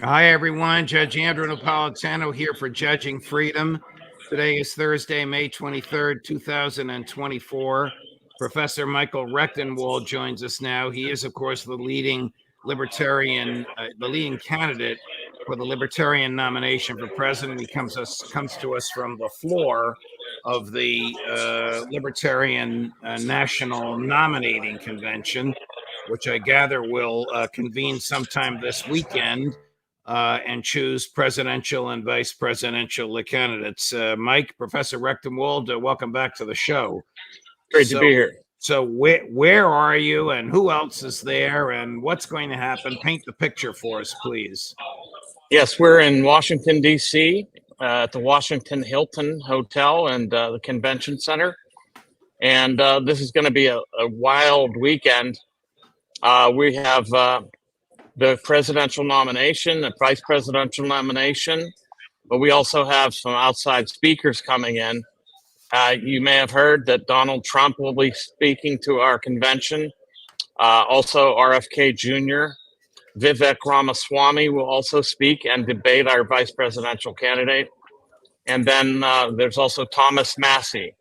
Hi, everyone. Judge Andrew Napolitano here for Judging Freedom. Today is Thursday, May 23rd, 2024. Professor Michael Rectenwald joins us now. He is, of course, the leading libertarian, the leading candidate for the Libertarian nomination for president. He comes to us from the floor of the Libertarian National Nominating Convention, which I gather will convene sometime this weekend. And choose presidential and vice presidential candidates. Mike, Professor Rectenwald, welcome back to the show. Great to be here. So where are you, and who else is there, and what's going to happen? Paint the picture for us, please. Yes, we're in Washington, D.C., at the Washington Hilton Hotel and the Convention Center. And this is going to be a wild weekend. We have the presidential nomination, the vice presidential nomination, but we also have some outside speakers coming in. You may have heard that Donald Trump will be speaking to our convention. Also, RFK Jr., Vivek Ramaswamy will also speak and debate our vice presidential candidate. And then there's also Thomas Massie.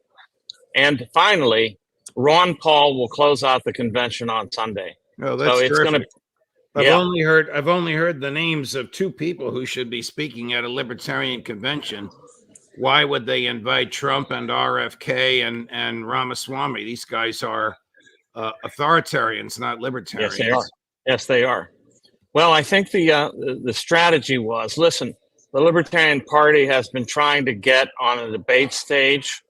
And finally, Ron Paul will close out the convention on Sunday. Oh, that's terrific. I've only heard the names of two people who should be speaking at a libertarian convention. Why would they invite Trump and RFK and Ramaswamy? These guys are authoritarians, not libertarians. Yes, they are. Yes, they are. Well, I think the strategy was, listen, the Libertarian Party has been trying to get on a debate stage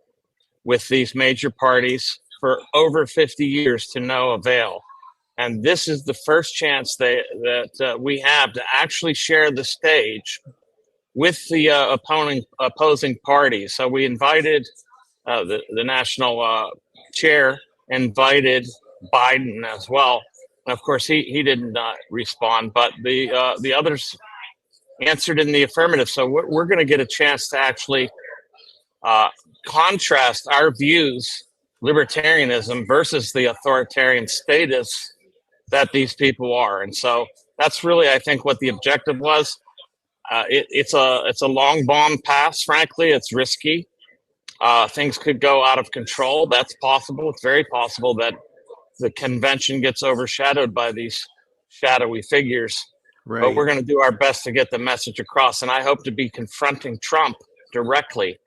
with these major parties for over 50 years to no avail. And this is the first chance that we have to actually share the stage with the opposing parties. So we invited the national chair, invited Biden as well. And of course, he didn't respond, but the others answered in the affirmative. So we're going to get a chance to actually contrast our views, libertarianism versus the authoritarian status that these people are. And so that's really, I think, what the objective was. It's a long bomb pass. Frankly, it's risky. Things could go out of control. That's possible. It's very possible that the convention gets overshadowed by these shadowy figures. Right. But we're going to do our best to get the message across. And I hope to be confronting Trump directly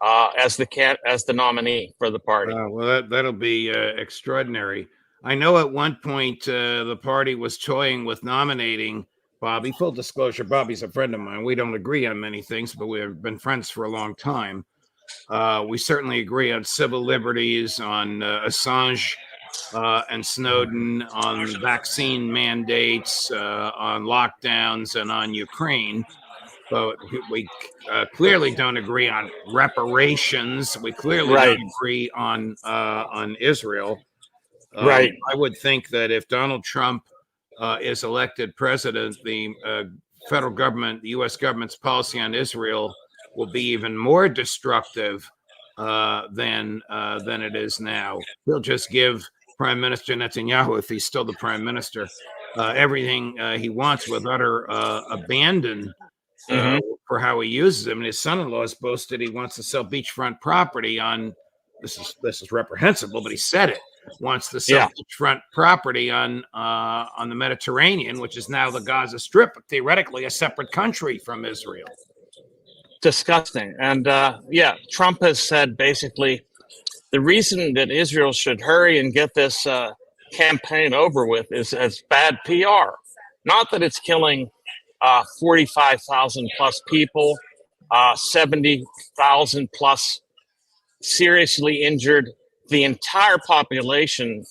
as the nominee for the party. Well, that'll be extraordinary. I know at one point the party was toying with nominating Bobby. Full disclosure, Bobby's a friend of mine. We don't agree on many things, but we've been friends for a long time. We certainly agree on civil liberties, on Assange and Snowden, on vaccine mandates, on lockdowns, and on Ukraine. But we clearly don't agree on reparations. We clearly don't agree on Israel. Right. I would think that if Donald Trump is elected president, the federal government, the U.S. government's policy on Israel will be even more destructive than it is now. He'll just give Prime Minister Netanyahu, if he's still the prime minister, everything he wants with utter abandon for how he uses them. And his son-in-law has boasted he wants to sell beachfront property on. This is reprehensible, but he said it. Wants to sell beachfront property on the Mediterranean, which is now the Gaza Strip, theoretically a separate country from Israel. Disgusting. And Trump has said basically the reason that Israel should hurry and get this campaign over with is as bad PR. Not that it's killing 45,000 plus people, 70,000 plus seriously injured, the entire population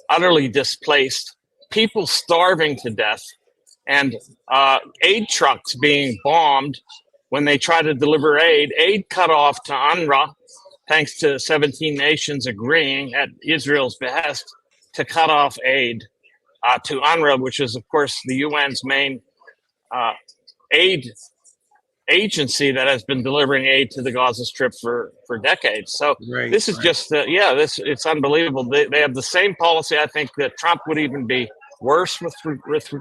utterly displaced, people starving to death, and aid trucks being bombed when they try to deliver aid cut off to UNRWA, thanks to 17 nations agreeing at Israel's behest to cut off aid to UNRWA, which is, of course, the UN's main aid agency that has been delivering aid to the Gaza Strip for decades. So this is just, it's unbelievable. They have the same policy. I think that Trump would even be worse with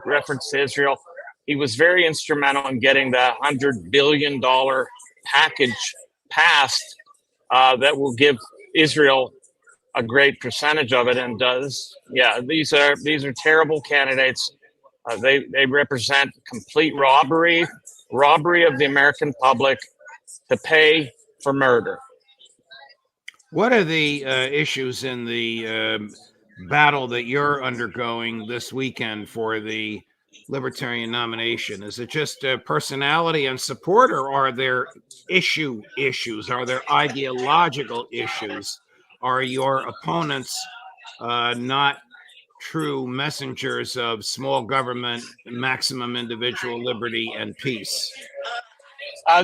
reference to Israel. he was very instrumental in getting the $100 billion package passed that will give Israel a great percentage of it. And these are terrible candidates. They represent complete robbery of the American public to pay for murder. What are the issues in the battle that you're undergoing this weekend for the Libertarian nomination? Is it just personality and support, or are there issues? Are there ideological issues? Are your opponents not true messengers of small government, maximum individual liberty, and peace?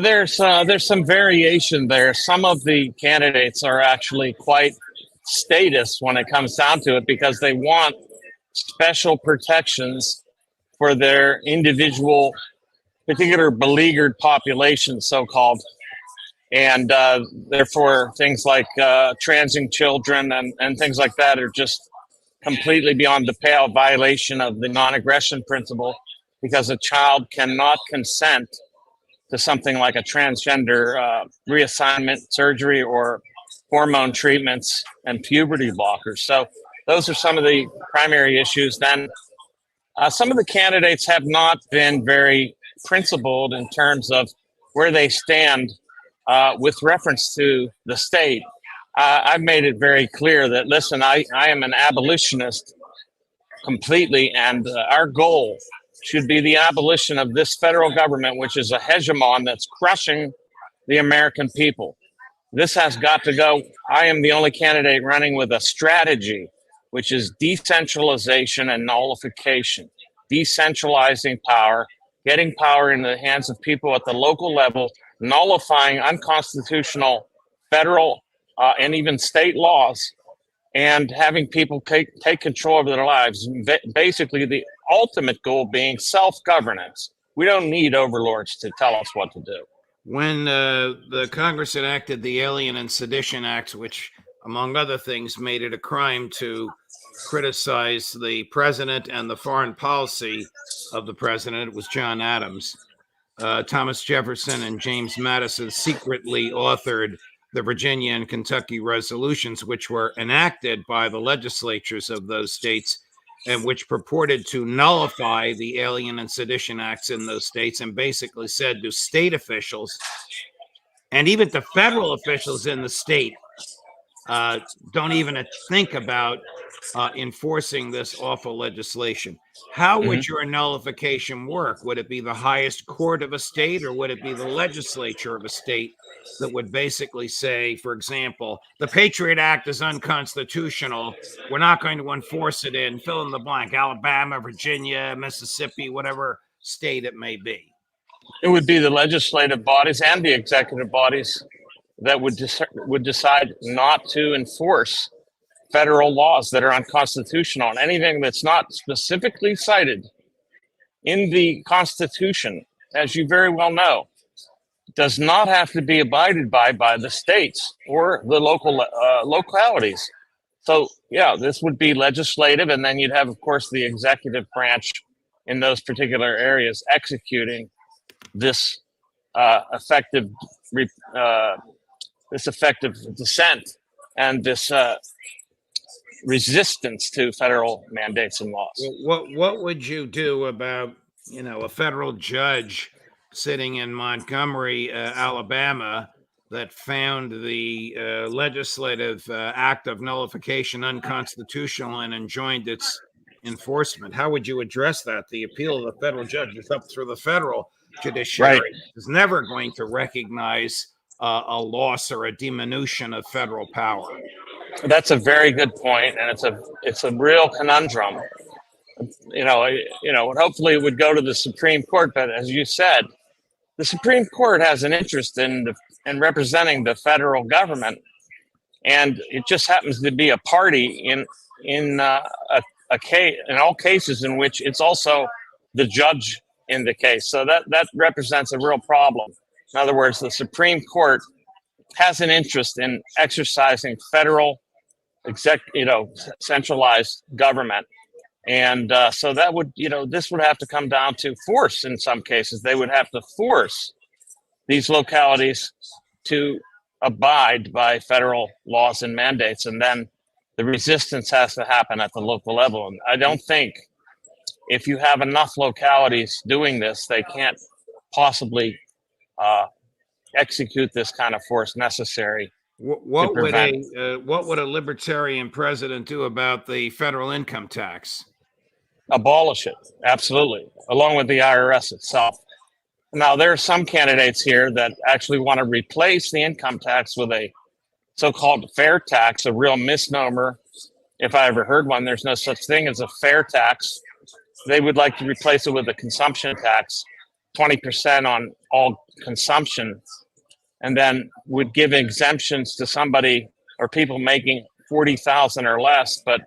There's some variation there. Some of the candidates are actually quite statist when it comes down to it, because they want special protections for their individual, particular beleaguered population, so-called. And therefore, things like transing children and things like that are just completely beyond the pale, violation of the non-aggression principle, because a child cannot consent to something like a transgender reassignment surgery or hormone treatments and puberty blockers. So those are some of the primary issues. Then some of the candidates have not been very principled in terms of where they stand with reference to the state. I've made it very clear that, listen, I am an abolitionist completely, and our goal should be the abolition of this federal government, which is a hegemon that's crushing the American people. This has got to go. I am the only candidate running with a strategy, which is decentralization and nullification, decentralizing power, getting power in the hands of people at the local level, nullifying unconstitutional federal and even state laws, and having people take control of their lives. Basically, the ultimate goal being self-governance. We don't need overlords to tell us what to do. When the Congress enacted the Alien and Sedition Acts, which, among other things, made it a crime to criticize the president and the foreign policy of the president, it was John Adams. Thomas Jefferson and James Madison secretly authored the Virginia and Kentucky resolutions, which were enacted by the legislatures of those states and which purported to nullify the Alien and Sedition Acts in those states, and basically said to state officials and even to federal officials in the state, don't even think about enforcing this awful legislation. How would your nullification work? Would it be the highest court of a state, or would it be the legislature of a state that would basically say, for example, the Patriot Act is unconstitutional, we're not going to enforce it in fill in the blank, Alabama, Virginia, Mississippi, whatever state it may be? It would be the legislative bodies and the executive bodies that would decide not to enforce federal laws that are unconstitutional, and anything that's not specifically cited in the Constitution, as you very well know, does not have to be abided by the states or the local localities. So yeah, this would be legislative, and then you'd have, of course, the executive branch in those particular areas executing this effective dissent and this resistance to federal mandates and laws. What would you do about, a federal judge sitting in Montgomery, Alabama, that found the legislative act of nullification unconstitutional and enjoined its enforcement? How would you address that? The appeal of the federal judge is up through the federal judiciary. Right. Is never going to recognize a loss or a diminution of federal power. That's a very good point, and it's a real conundrum. Hopefully it would go to the Supreme Court, but as you said, the Supreme Court has an interest in representing the federal government, and it just happens to be a party in all cases in which it's also the judge in the case. So that represents a real problem. In other words, the Supreme Court has an interest in exercising federal centralized government And so that would, this would have to come down to force in some cases. They would have to force these localities to abide by federal laws and mandates. And then the resistance has to happen at the local level. And I don't think if you have enough localities doing this, they can't possibly execute this kind of force necessary. What would a libertarian president do about the federal income tax? Abolish it, absolutely, along with the IRS itself. Now, there are some candidates here that actually want to replace the income tax with a so-called fair tax, a real misnomer. If I ever heard one, there's no such thing as a fair tax. They would like to replace it with a consumption tax, 20% on all consumption, and then would give exemptions to somebody or people making 40,000 or less. But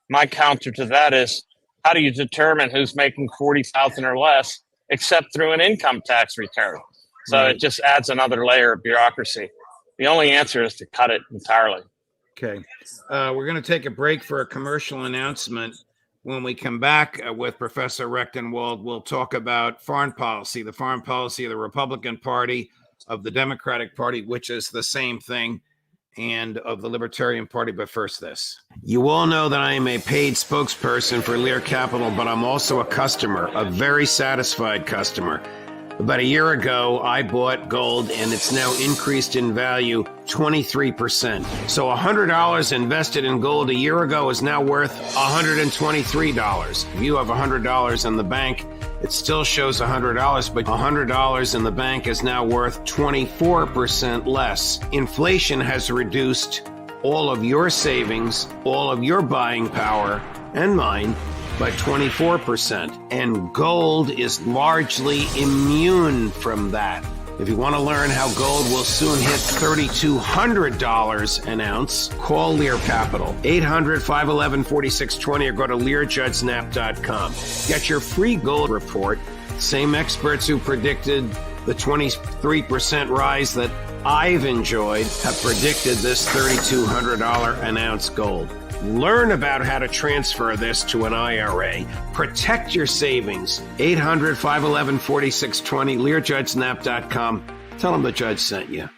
my counter to that is, how do you determine who's making 40,000 or less except through an income tax return? So It just adds another layer of bureaucracy. The only answer is to cut it entirely. Okay. We're going to take a break for a commercial announcement. When we come back with Professor Rectenwald, we'll talk about foreign policy, the foreign policy of the Republican Party, of the Democratic Party, which is the same thing, and of the Libertarian Party. But first, this. You all know that I am a paid spokesperson for Lear Capital, but I'm also a customer, a very satisfied customer. About a year ago, I bought gold, and it's now increased in value 23%. So $100 invested in gold a year ago is now worth $123. If you have $100 in the bank, it still shows $100, but $100 in the bank is now worth 24% less. Inflation has reduced all of your savings, all of your buying power, and mine, by 24%. And gold is largely immune from that. If you want to learn how gold will soon hit $3,200 an ounce, call Lear Capital, 800-511-4620, or go to LearJudgeSnap.com. Get your free gold report. Same experts who predicted the 23% rise that I've enjoyed have predicted this $3,200 an ounce gold. Learn about how to transfer this to an IRA. Protect your savings. 800-511-4620, LearJudgeSnap.com. Tell them the judge sent you.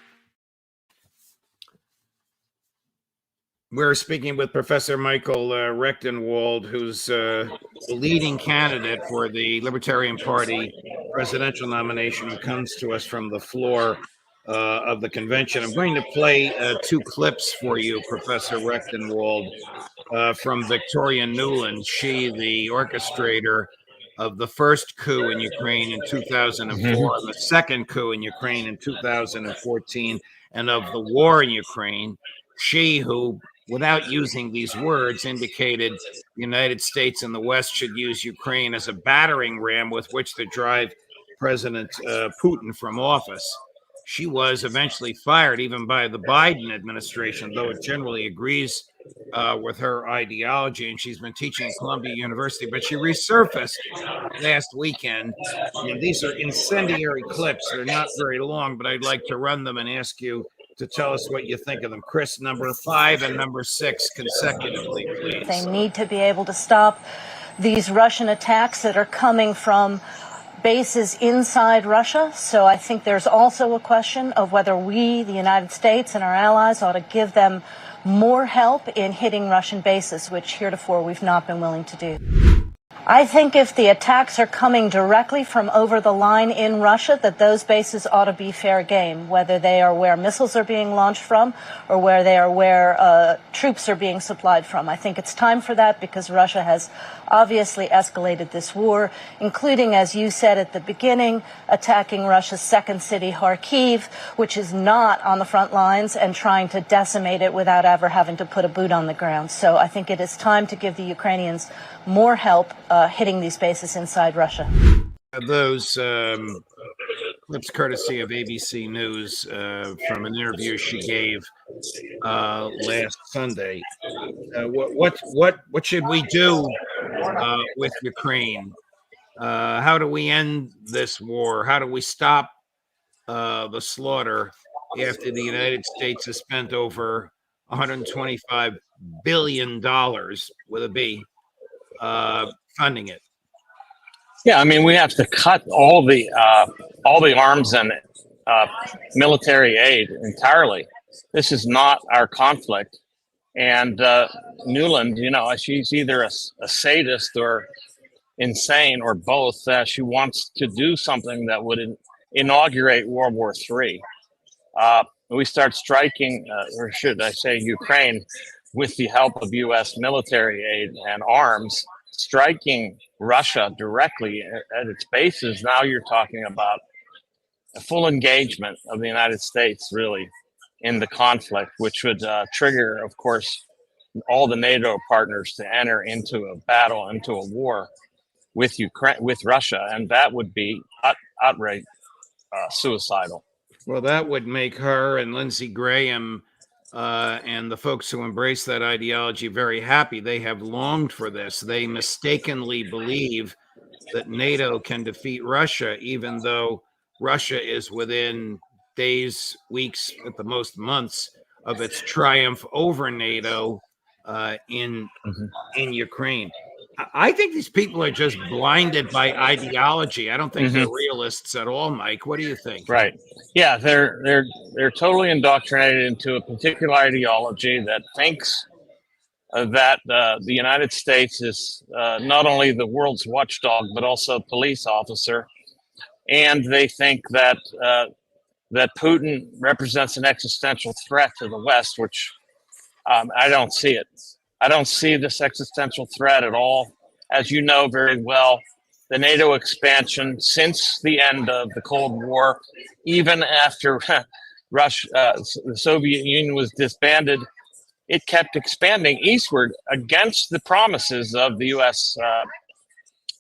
We're speaking with Professor Michael Rectenwald, who's the leading candidate for the Libertarian Party presidential nomination, who comes to us from the floor of the convention. I'm going to play two clips for you, Professor Rectenwald, from Victoria Nuland. She, the orchestrator of the first coup in Ukraine in 2004, and the second coup in Ukraine in 2014, and of the war in Ukraine. She who, without using these words, indicated the United States and the West should use Ukraine as a battering ram with which to drive President Putin from office. She was eventually fired even by the Biden administration, though it generally agrees with her ideology, and she's been teaching at Columbia University, but she resurfaced last weekend. And these are incendiary clips. They're not very long, but I'd like to run them and ask you to tell us what you think of them. Chris, number 5 and number 6 consecutively, please. They need to be able to stop these Russian attacks that are coming from bases inside Russia. So I think there's also a question of whether we, the United States and our allies, ought to give them more help in hitting Russian bases, which heretofore we've not been willing to do. I think if the attacks are coming directly from over the line in Russia, that those bases ought to be fair game, whether they are where missiles are being launched from or where they are where troops are being supplied from. I think it's time for that because Russia has obviously escalated this war, including, as you said at the beginning, attacking Russia's second city, Kharkiv, which is not on the front lines, and trying to decimate it without ever having to put a boot on the ground. So I think it is time to give the Ukrainians more help hitting these bases inside Russia. Those clips courtesy of ABC News from an interview she gave last Sunday. What should we do with Ukraine? How do we end this war? How do we stop the slaughter after the United States has spent over $125 billion with a B funding it. Yeah, I mean, we have to cut all the arms and military aid entirely. This is not our conflict. And Newland, she's either a sadist or insane or both. She wants to do something that would inaugurate World War III. We start striking, or should I say, Ukraine, with the help of U.S. military aid and arms, striking Russia directly at its bases. Now you're talking about a full engagement of the United States, really, in the conflict, which would trigger, of course, all the NATO partners to enter into a battle, into a war with Ukraine, with Russia, and that would be outright suicidal. Well, that would make her and Lindsey Graham and the folks who embrace that ideology very happy. They have longed for this. They mistakenly believe that NATO can defeat Russia, even though Russia is within days, weeks, at the most months of its triumph over NATO in Ukraine. I think these people are just blinded by ideology. I don't think they're realists at all, Mike. What do you think? Right. Yeah, they're totally indoctrinated into a particular ideology that thinks that the United States is not only the world's watchdog but also police officer, and they think that that Putin represents an existential threat to the West, which I don't see it. I don't see this existential threat at all. As you know very well, the NATO expansion since the end of the Cold War, even after Russia, the Soviet Union was disbanded, it kept expanding eastward against the promises of the U.S.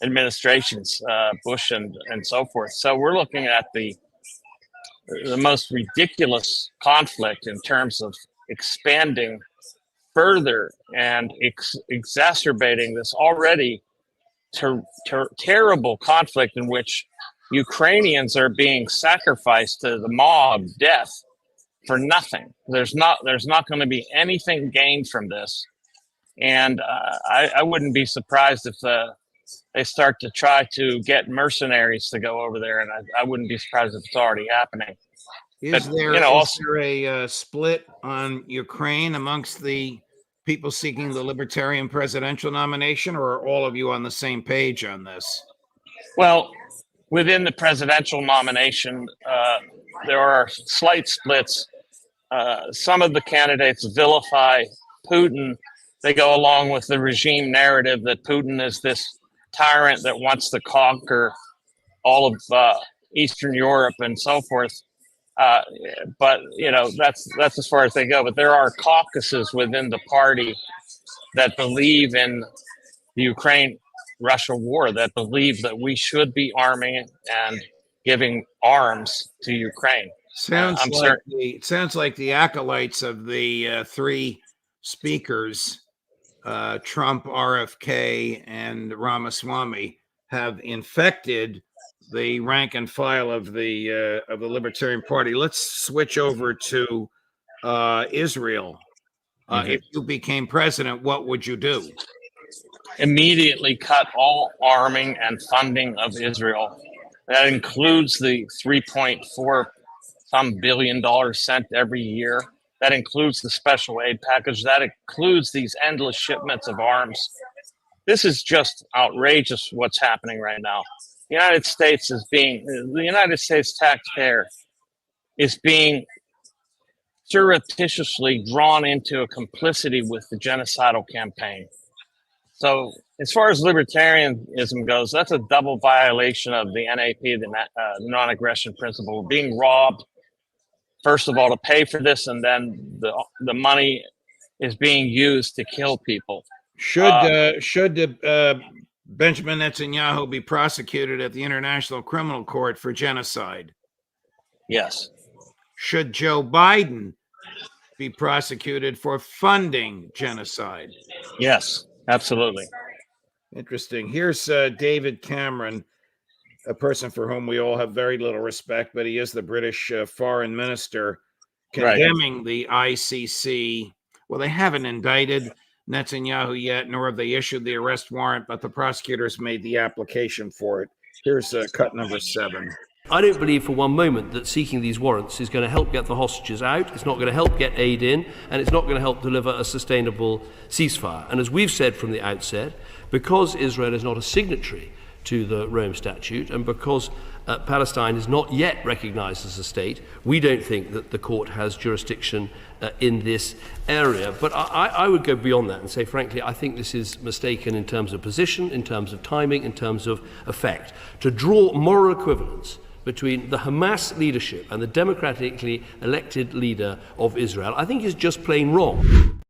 Administrations, Bush and so forth. So we're looking at the most ridiculous conflict in terms of expanding further and exacerbating this already terrible conflict in which Ukrainians are being sacrificed to the mob death for nothing. There's not going to be anything gained from this, and I wouldn't be surprised if they start to try to get mercenaries to go over there, and I wouldn't be surprised if it's already happening. Is there a split on Ukraine amongst the people seeking the Libertarian presidential nomination, or are all of you on the same page on this? Well, within the presidential nomination, there are slight splits. Some of the candidates vilify Putin. They go along with the regime narrative that Putin is this tyrant that wants to conquer all of Eastern Europe and so forth. But that's as far as they go. But there are caucuses within the party that believe in the Ukraine-Russia war, that believe that we should be arming and giving arms to Ukraine. Sounds like the acolytes of the three speakers, Trump, RFK, and Ramaswamy, have infected the rank and file of the Libertarian Party. Let's switch over to Israel. If you became president, what would you do? Immediately cut all arming and funding of Israel. That includes the $3.4 billion sent every year. That includes the special aid package. That includes these endless shipments of arms. This is just outrageous what's happening right now. The United States taxpayer is being surreptitiously drawn into a complicity with the genocidal campaign. So as far as libertarianism goes, that's a double violation of the NAP, the non-aggression principle. We're being robbed, first of all, to pay for this, and then the money is being used to kill people. Should Benjamin Netanyahu be prosecuted at the International Criminal Court for genocide? Yes. Should Joe Biden be prosecuted for funding genocide? Yes, absolutely. Interesting. Here's David Cameron, a person for whom we all have very little respect, but he is the British foreign minister, condemning the ICC. Well, they haven't indicted, Netanyahu yet, nor have they issued the arrest warrant, but the prosecutors made the application for it. Here's cut number 7. I don't believe for one moment that seeking these warrants is going to help get the hostages out, it's not going to help get aid in, and it's not going to help deliver a sustainable ceasefire. And as we've said from the outset, because Israel is not a signatory to the Rome Statute, and because Palestine is not yet recognized as a state, we don't think that the court has jurisdiction in this area. But I would go beyond that and say, frankly, I think this is mistaken in terms of position, in terms of timing, in terms of effect. To draw moral equivalence between the Hamas leadership and the democratically elected leader of Israel, I think is just plain wrong.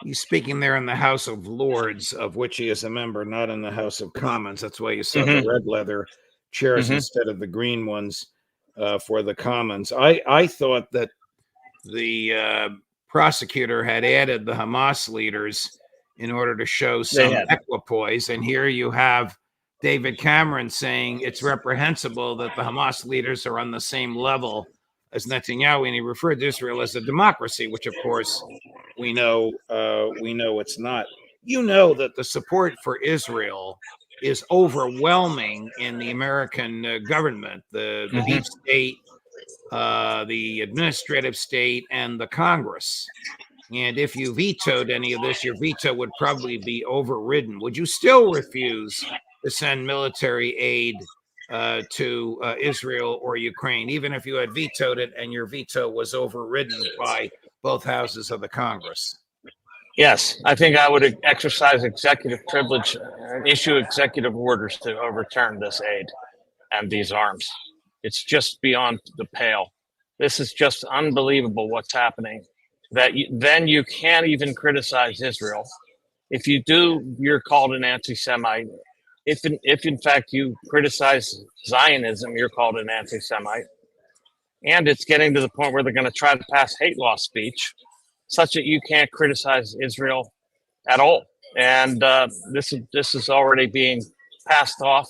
He's speaking there in the House of Lords, of which he is a member, not in the House of Commons. That's why you saw the red leather chairs instead of the green ones for the Commons. I thought that the prosecutor had added the Hamas leaders in order to show some equipoise, and here you have David Cameron saying it's reprehensible that the Hamas leaders are on the same level as Netanyahu, and he referred to Israel as a democracy, which of course we know it's not. You know that the support for Israel is overwhelming in the American government, the deep state, the administrative state, and the Congress. And if you vetoed any of this, your veto would probably be overridden. Would you still refuse to send military aid to Israel or Ukraine, even if you had vetoed it and your veto was overridden by both houses of the Congress? Yes, I think I would exercise executive privilege and issue executive orders to overturn this aid and these arms. It's just beyond the pale. This is just unbelievable what's happening. Then you can't even criticize Israel. If you do, you're called an anti-Semite. If in fact you criticize Zionism, you're called an anti-Semite. And it's getting to the point where they're going to try to pass hate law speech, such that you can't criticize Israel at all. And this is already being passed off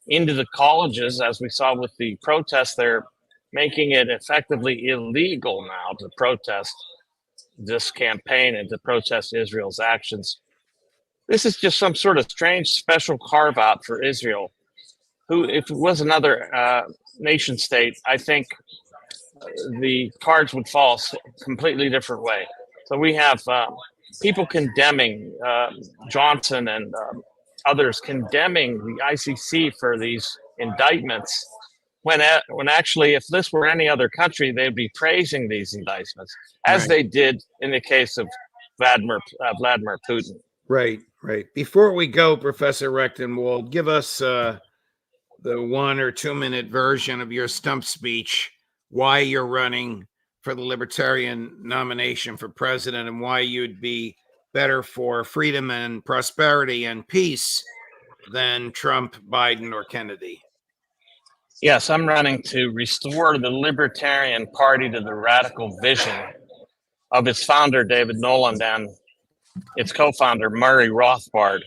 into the colleges, as we saw with the protests. They're making it effectively illegal now to protest this campaign and to protest Israel's actions. This is just some sort of strange special carve out for Israel, who, if it was another nation state, I think the cards would fall a completely different way. So we have people condemning Johnson and others condemning the ICC for these indictments, when actually, if this were any other country, they'd be praising these indictments, as they did in the case of Vladimir Putin. Right. Before we go, Professor Rectenwald, give us the 1 or 2 minute version of your stump speech, why you're running for the Libertarian nomination for president and why you'd be better for freedom and prosperity and peace than Trump, Biden, or Kennedy. Yes, I'm running to restore the Libertarian Party to the radical vision of its founder, David Noland, and its co-founder, Murray Rothbard.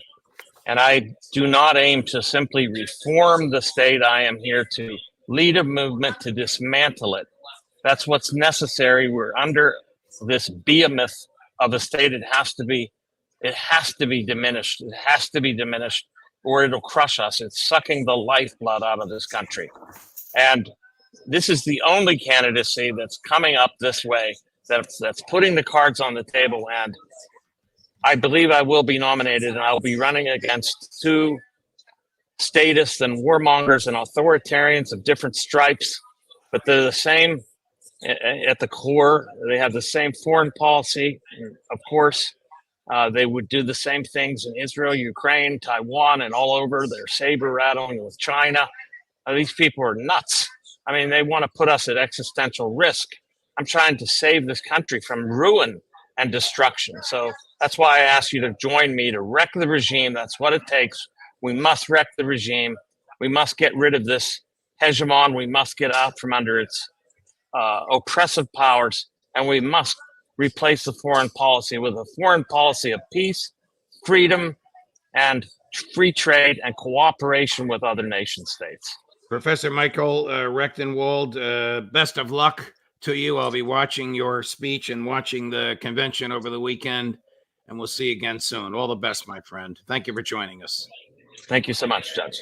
And I do not aim to simply reform the state. I am here to lead a movement to dismantle it. That's what's necessary. We're under this behemoth of a state. It has to be diminished. It has to be diminished, or it'll crush us. It's sucking the lifeblood out of this country. And this is the only candidacy that's coming up this way, that's putting the cards on the table. And I believe I will be nominated, and I'll be running against 2 statists and warmongers and authoritarians of different stripes, but they're the same at the core. They have the same foreign policy. Of course, they would do the same things in Israel, Ukraine, Taiwan, and all over. They're saber rattling with China. These people are nuts. I mean, they want to put us at existential risk. I'm trying to save this country from ruin and destruction. So that's why I ask you to join me to wreck the regime. That's what it takes. We must wreck the regime. We must get rid of this hegemon. We must get out from under its oppressive powers, and we must replace the foreign policy with a foreign policy of peace, freedom, and free trade and cooperation with other nation states. Professor Michael Rectenwald, best of luck to you. I'll be watching your speech and watching the convention over the weekend. and we'll see you again soon. All the best, my friend. Thank you for joining us. Thank you so much, Judge.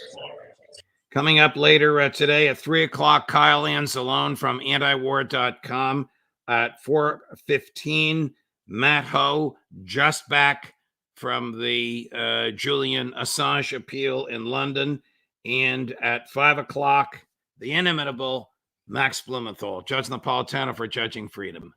Coming up later today at 3 o'clock, Kyle Anzalone from antiwar.com. At 4:15, Matt Ho, just back from the Julian Assange appeal in London. And at 5 o'clock, the inimitable Max Blumenthal, Judge Napolitano for Judging Freedom.